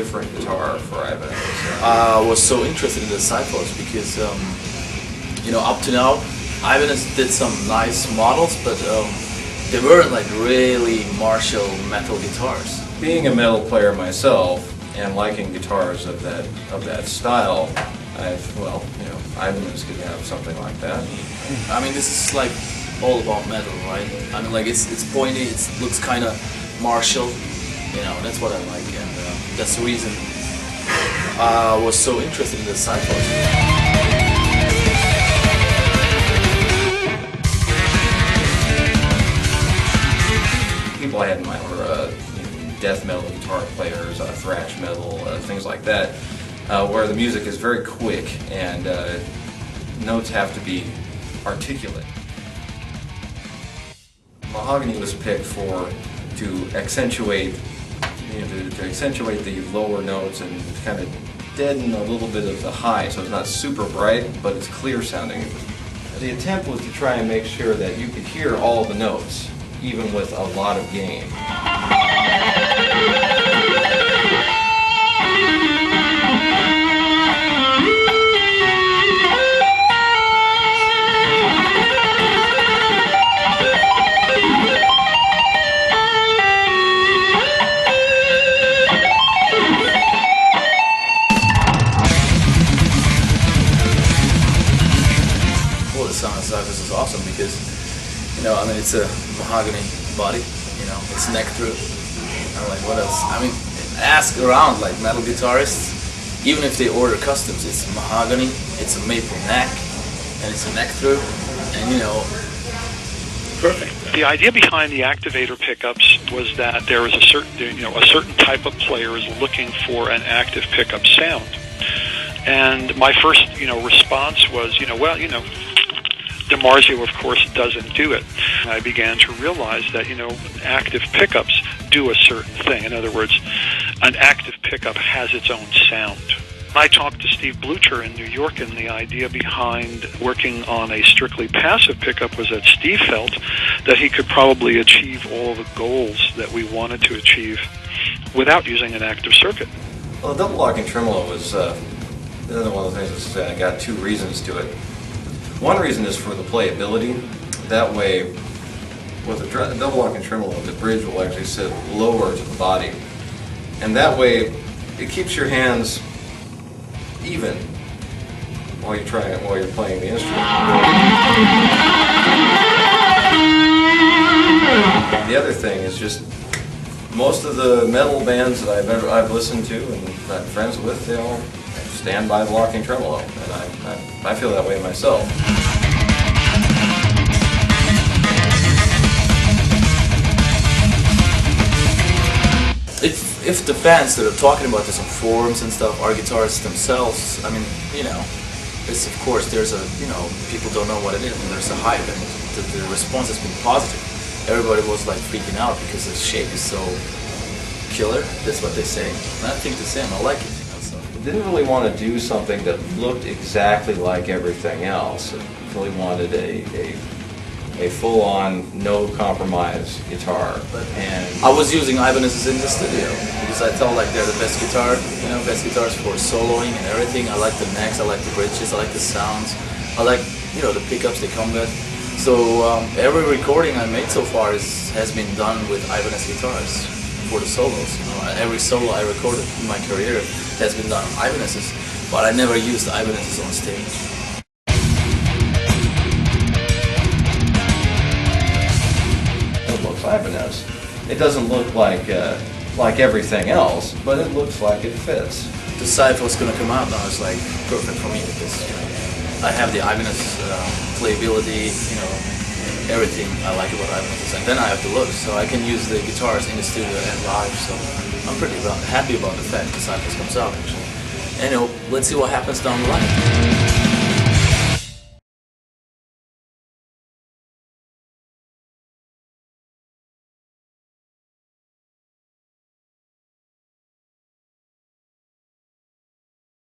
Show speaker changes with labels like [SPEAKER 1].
[SPEAKER 1] different guitar for Ibanez?
[SPEAKER 2] I was so interested in the Xiphos because, you know, up to now, Ibanez did some nice models, but they weren't like really Marshall metal guitars.
[SPEAKER 1] Being a metal player myself and liking guitars of that style, well, you know, Ibanez could have something like that.
[SPEAKER 2] I mean, this is like all about metal, right? I mean, like it's pointy, it looks kind of Marshall, you know, that's what I like, and that's the reason I was so interested in the Xiphos.
[SPEAKER 1] People I had in mind were death metal guitar players, thrash metal, things like that, where the music is very quick and notes have to be articulate. Mahogany was picked to accentuate, you know, to accentuate the lower notes and kind of deaden a little bit of the high, so it's not super bright, but it's clear sounding. The attempt was to try and make sure that you could hear all the notes, even with a lot of gain.
[SPEAKER 2] Well, the sound of Xiphos is awesome because, you know, I mean, it's a mahogany body, you know, it's neck through. I'm like, what else? I mean, ask around like metal guitarists, even if they order customs, it's mahogany, it's a maple neck, and it's a neck through, and you know, perfect.
[SPEAKER 3] The idea behind the activator pickups was that there was a certain type of player is looking for an active pickup sound, and my first response was DiMarzio, of course, doesn't do it. I began to realize that, active pickups do a certain thing. In other words, an active pickup has its own sound. I talked to Steve Blucher in New York, and the idea behind working on a strictly passive pickup was that Steve felt that he could probably achieve all the goals that we wanted to achieve without using an active circuit.
[SPEAKER 1] Well, the double locking tremolo was another one of the things that got two reasons to it. One reason is for the playability. That way, with a double locking tremolo, the bridge will actually sit lower to the body, and that way it keeps your hands even while you're playing the instrument. The other thing is just most of the metal bands that I've listened to and I'm friends with, they all stand by the locking tremolo, and I feel that way myself.
[SPEAKER 2] If the fans that are talking about this on forums and stuff are guitarists themselves, I mean, it's of course there's a, people don't know what it is, and there's a hype, and the response has been positive. Everybody was like freaking out because the shape is so killer. That's what they say, and I think the same. I like it.
[SPEAKER 1] Didn't really want to do something that looked exactly like everything else. I really wanted a full-on, no-compromise guitar. And
[SPEAKER 2] I was using Ibanez's in the studio because I felt like they're the best best guitars for soloing and everything. I like the necks, I like the bridges, I like the sounds, I like the pickups they come with. So every recording I made so far has been done with Ibanez guitars for the solos. Every solo I recorded in my career has been done on Ibanez's, but I never used Ibanez's on stage.
[SPEAKER 1] It looks Ibanez. It doesn't look like everything else, but it looks like it fits.
[SPEAKER 2] The Xiphos gonna come out now is like perfect for me because I have the Ibanez playability, everything I like about Ibanez, and then I have the looks, so I can use the guitars in the studio and live. So I'm pretty happy about the fact the Xiphos comes out. And let's see what happens down the line.